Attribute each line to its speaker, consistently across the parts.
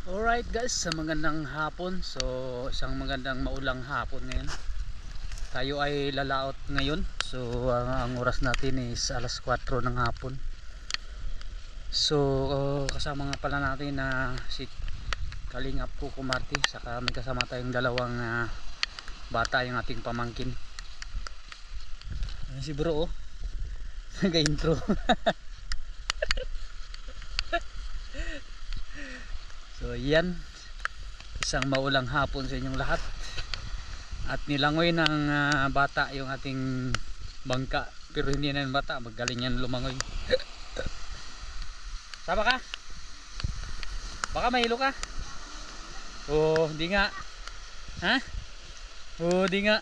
Speaker 1: Alright guys, sa magandang hapon. So isang magandang maulang hapon ngayon. Tayo ay lalaot ngayon. So ang oras natin is alas 4 ng hapon. So kasama nga pala natin na si Kalingap Kuko Marty. Saka may kasama tayong dalawang bata, yung ating pamangkin. Si bro oh, nag-intro. So yan, isang maulang hapon sa inyong lahat. At nilangoy ng bata yung ating bangka. Pero hindi na yung bata, magaling yan lumangoy. Sama ka? Baka mahilo ka? Oh, hindi nga. Ha? Oh, hindi nga.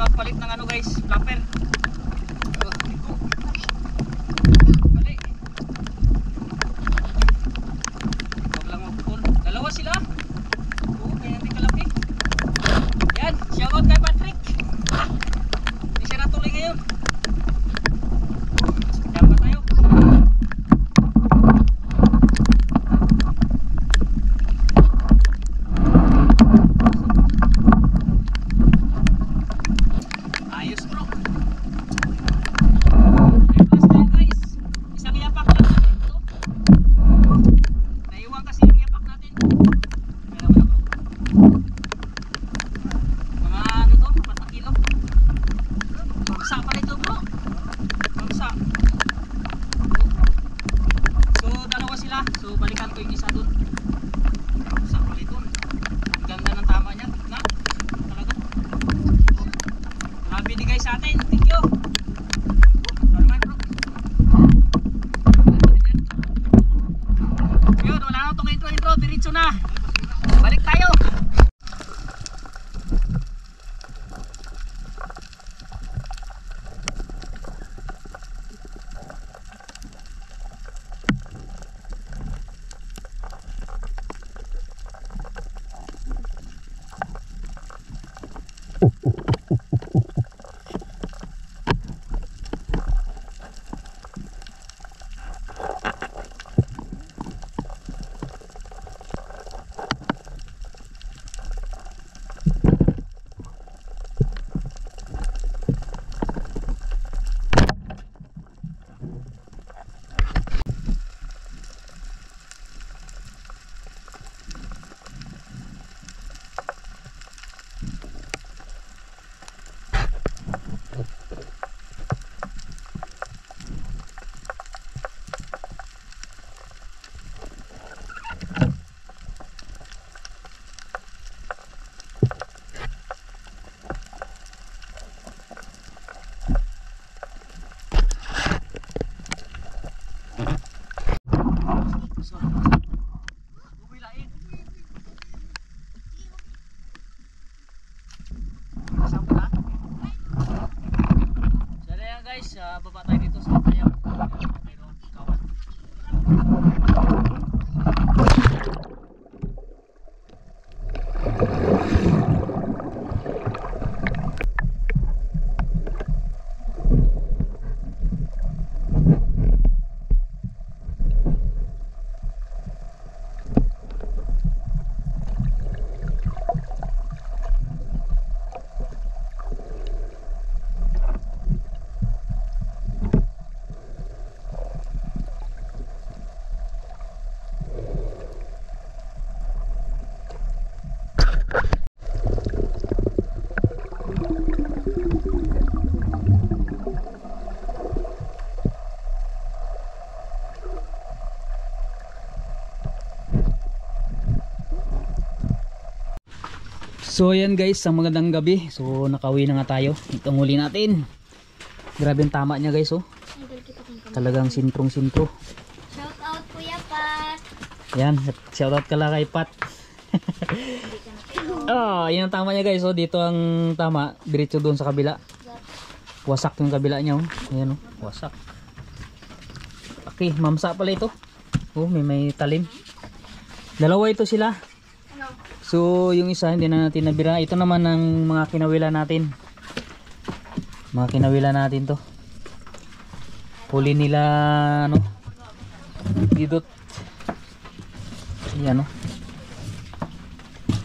Speaker 1: magpalit ng ano guys, flapper. Balik. Huwag lang magputol. Dalawa sila. Oo, kaya hindi kalaki. Yan, shoutout kay Patrick. Hindi siya natuloy ngayon. Yan pa tayo. Ayos bro. May plus tayo guys. Isang yapak lang natin ito. Naiwan kasi yung yapak natin. Kaya wala bro. Mga ano to, 4 kilo. Bangsa pala ito bro. Bangsa. So dalawa sila. So balikan ko yung isa dun. Bangsa pala ito. Ang ganda ng tama niya. Na? Talaga. Grabe di guys sa atin. Thank you. Naman bro. Yun, wala na itong intro. Diretso na. Balik tayo. Guys, baba tayo dito sa tayo. Mayroong kawan. So ayan guys, ang magandang gabi. So nakauwi na nga tayo. Itong huli natin. Grabe ang tama niya guys oh. Talagang sintrong-sintro.
Speaker 2: Shout out Kuya Pat.
Speaker 1: Yan, shout out ka lang kay Pat. Oh, yan ang tama niya guys oh. Dito ang tama, diretso doon sa kabila. Wasak yung kabila niya oh. Ayan oh, wasak. Okay, mamsa pala ito. Oh, may talim. Dalawa ito sila. So yung isa hindi na natin nabira. Ito naman ang mga kinawila natin. Mga kinawila natin to. Huli nila ano, didot. Yan o.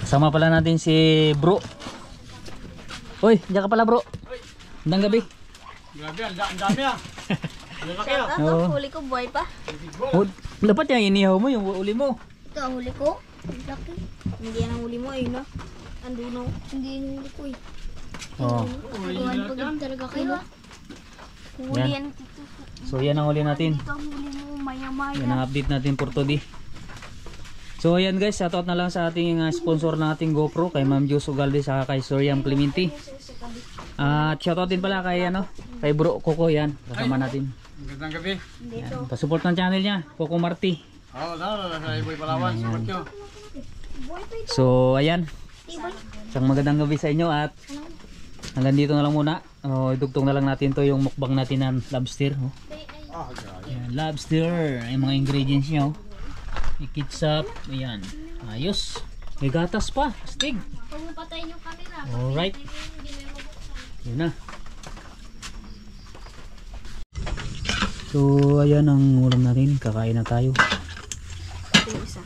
Speaker 1: Kasama pala natin si bro. Hoy, diyan ka pala bro. Magandang gabi.
Speaker 3: Grabe, ang dami ah.
Speaker 2: Shout out
Speaker 1: Oo.
Speaker 2: huli ko buhay pa.
Speaker 1: Dapat yung inihaw mo, yung uli mo.
Speaker 2: Ito ang huli ko. Ang laki. Hindi yan ang huli mo ayun na. Andun o. Hindi yung huli ko eh.
Speaker 1: Oh.
Speaker 2: Tuwan pag talaga kayo ah. Huli
Speaker 1: Yan.
Speaker 2: yan dito.
Speaker 1: So yan ang huli natin.
Speaker 2: Dito ang huli mo maya maya.
Speaker 1: Yan ang update natin for today. So ayan guys, shoutout na lang sa ating sponsor ng ating GoPro, kay Ma'am Jus Ugalde sa kay Soriam Clemente. At shoutout din pala kay ano, kay Bro Coco, yan, kasama natin.
Speaker 3: Magandang gabi.
Speaker 2: Dito.
Speaker 1: Yan, pasupport ng channel niya, Coco Marti.
Speaker 3: Oo, sa Iboy Palawan, support nyo.
Speaker 2: Buhay pa ito.
Speaker 1: So ayan,
Speaker 2: Tibay.
Speaker 1: isang magandang gabi sa inyo at hanggang dito na lang muna. Idugtong na lang natin to yung mukbang natin ng lobster. Oh.
Speaker 3: Ah, grabe.
Speaker 1: Ayan, lobster. Yung mga ingredients niya. Oh. May ketchup. Ayan. Ayos. May gatas pa. Astig.
Speaker 2: Huwag mo patayin yung camera.
Speaker 1: Alright.
Speaker 2: Hindi mo yung mabuksan.
Speaker 1: Yun na. So, ayan ang ulam natin. Kakain na tayo.
Speaker 2: Yung isa.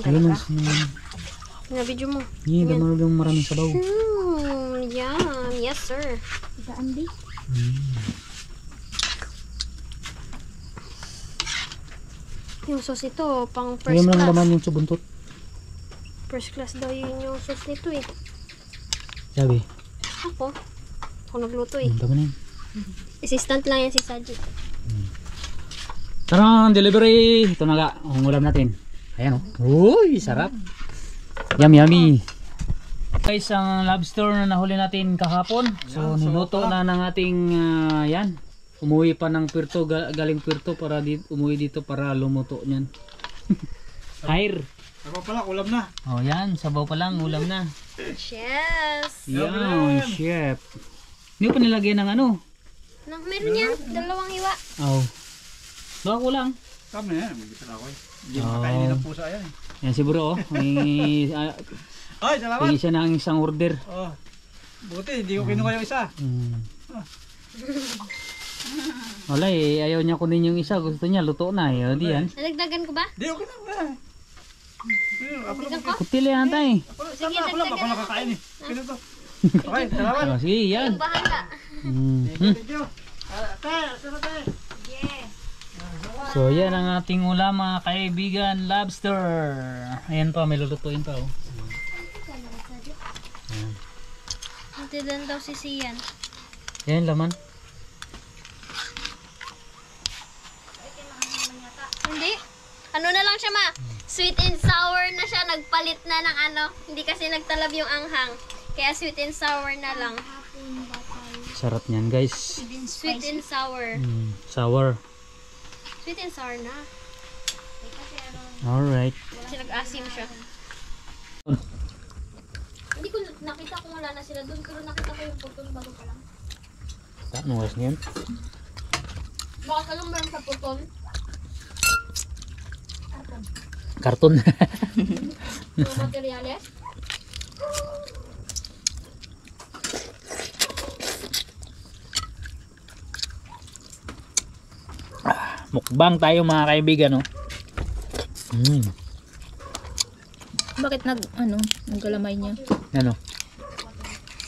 Speaker 1: Ayun ang
Speaker 2: Nga, video mo.
Speaker 1: damang yung maraming sabaw.
Speaker 2: Yum. Yes, sir. Saan di? Yung sauce ito, pang first
Speaker 1: Ayun mo lang
Speaker 2: class.
Speaker 1: naman yung subuntot.
Speaker 2: First class daw yun yung sauce nito eh.
Speaker 1: Sabi.
Speaker 2: Ako nagluto eh.
Speaker 1: Tama na yun.
Speaker 2: Assistant lang yan si Saji.
Speaker 1: Tara, delivery! Ito na nga, ang ulam natin. Ayan o. Uy, sarap. Yummy. Guys, ang lobster na nahuli natin kahapon. So, niluto na ng ating, yan. Umuwi pa ng Puerto, galing Puerto para umuwi dito para lumuto niyan. Hire.
Speaker 3: Ako pala, ulam na.
Speaker 1: Oh, yan. Sabaw pa lang, ulam na.
Speaker 2: Yes!
Speaker 1: Yan, chef. Hindi pa nilagyan ng ano.
Speaker 2: Meron yan, dalawang hiwa.
Speaker 1: Oh. Baka ko lang.
Speaker 3: Kami yan, magigit ako eh. Hindi
Speaker 1: Oh.
Speaker 3: makakainin ng pusa yan eh.
Speaker 1: Yan si bro, oh. May,
Speaker 3: Ay, salamat!
Speaker 1: tingin siya ng isang order.
Speaker 3: Oh. Buti, hindi ko kinuha yung isa.
Speaker 1: Wala eh, ayaw niya kunin yung isa. Gusto niya, luto na eh. O, di yan.
Speaker 2: Nadagdagan ko ba?
Speaker 3: Hindi, okay lang ba?
Speaker 2: Dagdagan ko?
Speaker 1: Kutili yan tayo.
Speaker 2: Sige,
Speaker 3: Ako lang, ako
Speaker 2: dagdagan.
Speaker 3: nakakain eh. Kino to? Okay, salamat.
Speaker 1: Oh, sige, yan.
Speaker 2: Yung bahala.
Speaker 3: Thank you. Sarap tayo.
Speaker 2: Yeah.
Speaker 1: So, yan ang ating ulam mga kaibigan, lobster. Ayan pa, may lulutuin pa. Oh.
Speaker 2: Hindi din daw si Sian.
Speaker 1: Yan, laman.
Speaker 2: Hindi. Ano na lang siya ma? Sweet and sour na siya. Nagpalit na ng ano. Hindi kasi nagtalab yung anghang. Kaya sweet and sour na lang.
Speaker 1: Sarap niyan, guys.
Speaker 2: Sweet and sour.
Speaker 1: Sour.
Speaker 2: Sweet and sour na.
Speaker 1: Alright.
Speaker 2: Kasi nag-asim siya. Hindi ko nakita kung wala na sila doon. Pero nakita ko yung putol bago pa lang.
Speaker 1: Anong oras niyan?
Speaker 2: Baka ka lang meron sa putol.
Speaker 1: Karton.
Speaker 2: Mga materyales.
Speaker 1: Mukbang tayo mga kaibigan, oh.
Speaker 4: Bakit naggalamay niya?
Speaker 1: Ano?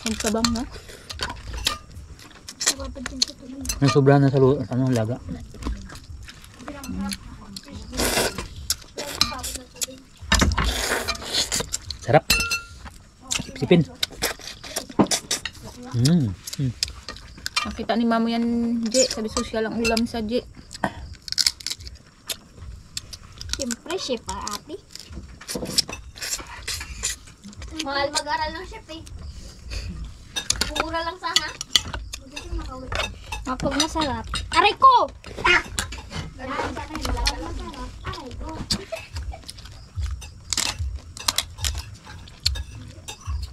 Speaker 4: Nagkabang na?
Speaker 1: Ang sobra na sa laga. Sarap. Sipin.
Speaker 4: Nakita ni mama yan, J. Sabi social ang ulam sa J.
Speaker 2: Siyempre, chef pa ate. Mahal mag-aral ng chef eh. Mura lang sana. Kapag masarap. Aray ko!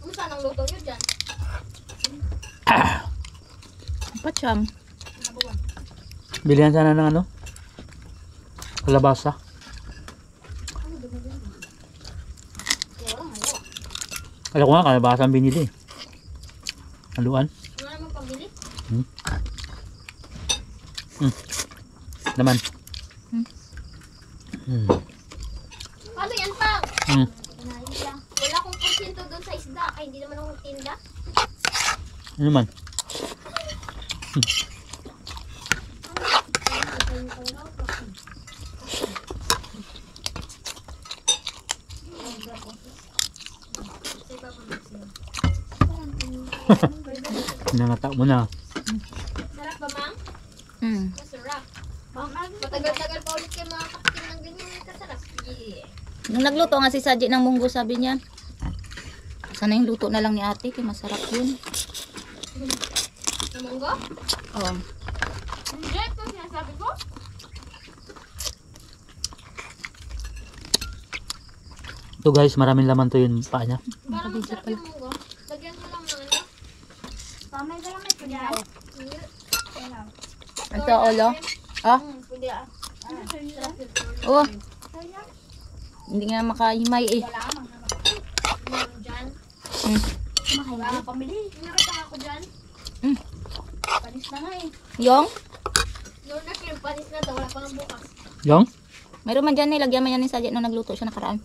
Speaker 2: Ano saan ang luto nyo dyan?
Speaker 4: Pacham.
Speaker 1: Bilihan sana ng ano? Kalabasa. Kala ko nga kalabasa ang binili. Haluan.
Speaker 2: Wala namang pambili?
Speaker 1: Naman.
Speaker 2: Paano yan pang? Wala akong porsyento doon sa isda. Ay, hindi naman ako tinda.
Speaker 1: Ano naman? Nangata mo na.
Speaker 2: Sarap ba, Mang? Masarap. Matagal-tagal pa ulit kayo makakapitin ng ganyan kasarap. Yeah.
Speaker 4: Nung nagluto nga si Saji ng munggo, sabi niya, sana yung luto na lang ni ate, kaya masarap yun.
Speaker 2: Namunggo?
Speaker 4: Oo.
Speaker 2: Hindi, ito sinasabi ko.
Speaker 1: Ito guys, maraming laman to yung paa niya.
Speaker 2: Para masarap yung munggo. Lagyan
Speaker 4: Ito, olo. Ah? Oh. Hindi nga makahimay eh.
Speaker 2: Dyan.
Speaker 4: Mm.
Speaker 2: Nakita ako dyan.
Speaker 4: Yung?
Speaker 2: Noon na siya, panis na daw. Wala pa ng bukas.
Speaker 1: Yung?
Speaker 4: Mayroon man dyan eh. Lagyan man yan ni Sadya nung nagluto siya nakaraan.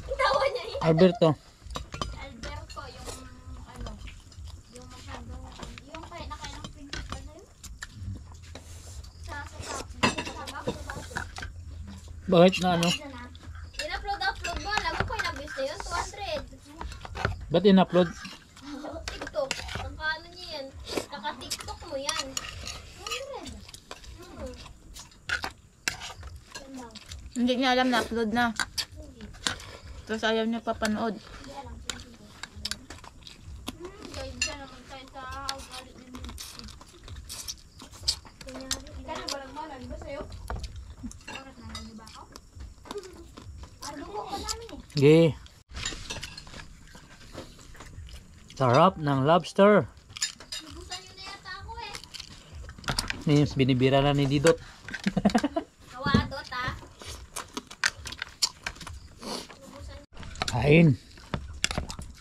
Speaker 2: Tawa niya eh.
Speaker 1: Alberto.
Speaker 2: Alberto, yung ano, yung masyadong, yung kaya ng principal na yun. Sa
Speaker 1: Bakit na ano?
Speaker 2: in-upload mo, alam mo ko yung nabis na yun, 200.
Speaker 1: Ba't in-upload?
Speaker 2: TikTok, ang kaano niya yan, naka-TikTok mo yan. 200.
Speaker 4: Hindi niya alam na upload na. Tapos ayaw niya papanood.
Speaker 2: Guide siya naman tayo sa ugali ni Mitzi. Ikaw na walang malan ba sa'yo? Bakit naman ba ako? Ano ko pa namin eh?
Speaker 1: Sige. Sarap ng lobster.
Speaker 2: Nabusan nyo na yata ako eh.
Speaker 1: Binibira na ni Didot.
Speaker 2: Kawadot ah.
Speaker 1: Kain.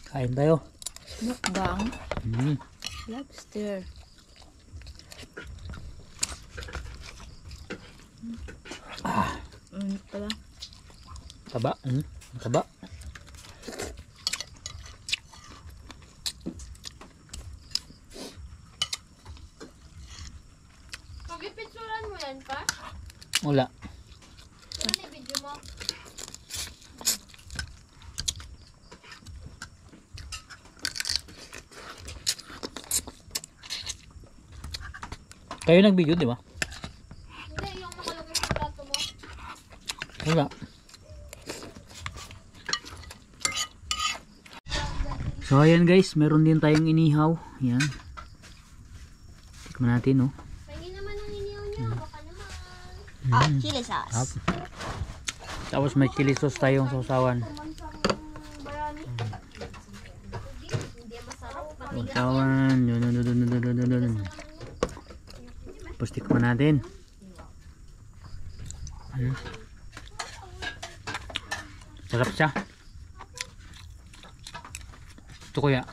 Speaker 1: Kain tayo.
Speaker 4: Mukbang.
Speaker 1: Mm.
Speaker 4: Lobster. Pala.
Speaker 1: Taba. Taba.
Speaker 2: Pag-ipitsuran mo yan pa?
Speaker 1: Wala.
Speaker 2: Ano yung video mo?
Speaker 1: Kayo nag-video, di ba?
Speaker 2: Hindi, yung nakalagay sa plato mo.
Speaker 1: Wala. So ayan guys, meron din tayong inihaw. Yan. Tikman natin, oh.
Speaker 2: Pahingin naman ang iniyaw niya. Baka naman.
Speaker 4: Chili sauce.
Speaker 1: Up. Tapos may chili sauce tayong sausawan.
Speaker 2: Hindi masarap. Matigas.
Speaker 1: Sausawan. Yun. Tapos tikman natin. Sarap siya. Ito kuya.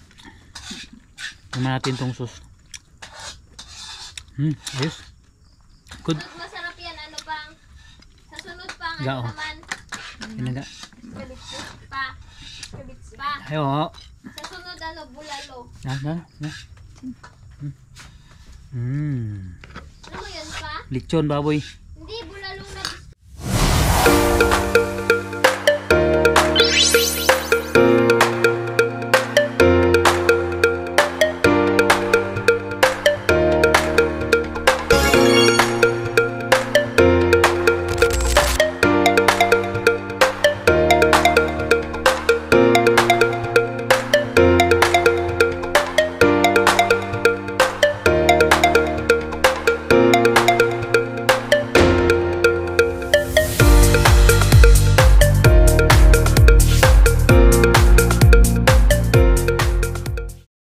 Speaker 1: Tikman natin tong sauce. Ayos. Good.
Speaker 2: Mas masarap yan. Ano pang? Sa sunod pang
Speaker 1: Gao.
Speaker 2: ano naman?
Speaker 1: Pinaga.
Speaker 2: Pa. Pa.
Speaker 1: Ayo.
Speaker 2: Sa sunod ano? Bulalo.
Speaker 1: Na.
Speaker 2: Ano mo yun pa?
Speaker 1: Lechon baboy.